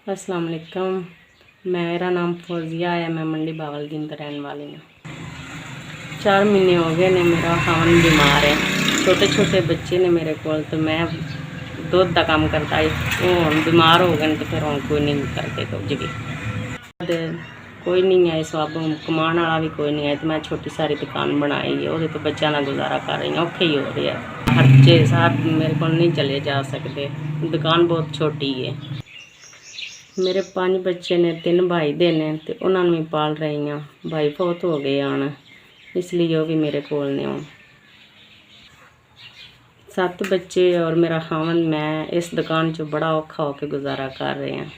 अस्सलाम वालेकुम। मेरा नाम फौजिया है। मैं मंडी बावलदीन की रहने वाली हूँ। 4 महीने हो गए ने मेरा खावन बीमार है। छोटे छोटे बच्चे ने मेरे को, तो मैं दुध का काम करता है। वो हम बीमार हो गए तो फिर हम कोई नहीं करते कुछ भी। कोई नहीं है, सब कमान वाला भी कोई नहीं है, तो मैं छोटी सारी दुकान बनाई है। वो तो बच्चों का गुजारा कर रही हूँ। औखे ही हो रहे हैं, खर्चे साहब मेरे को नहीं चले जा सकते। दुकान बहुत छोटी है। मेरे 5 बच्चे ने, 3 भाई दे ने, तो उन्होंने भी पाल रही हाँ। भाई बहुत हो गए आन, इसलिए वो भी मेरे कोल ने हो। 7 बच्चे और मेरा खावन, मैं इस दुकान चो बड़ा औखा होकर गुजारा कर रहे हैं।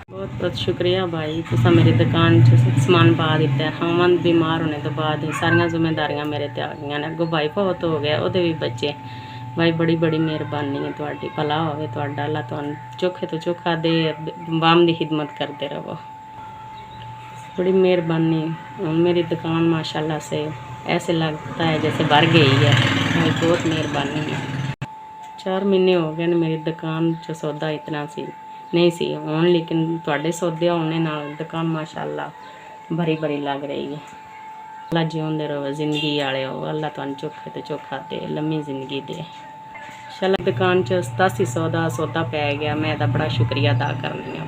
बहुत बहुत शुक्रिया भाई, तुसा मेरी दुकान च समान पा दिता है। खावन बीमार होने तो बाद सारिया जिम्मेदारियां मेरे ते आ गई ने। अगों भाई बहुत हो गया, वो भी बच्चे। भाई बड़ी बड़ी मेहरबानी है तुहाडी, भला होवे तुहाडा। अल्लाह तुहानू चोखे तो चोखा दे, बाम दी खिदमत करते रहो। बड़ी मेहरबानी। मेरी दुकान माशाल्लाह से ऐसे लगता है जैसे भर गई है। भाई बहुत मेहरबानी है। 4 महीने हो गए ने मेरी दुकान च सौदा इतना सी नहीं सी हूँ, लेकिन तुहाडे सौदे होने नाल दुकान माशाल्लाह भरी भरी लग रही है। अल्लाह जिउंदे रहो, जिंदगी वाले हो। अल्लाह तुहानू चोखे तो चोखा दे, लम्मी जिंदगी दे। इंशाल्लाह दुकान च 8700 का सौदा पै गया। मैं बड़ा शुक्रिया अदा करनी।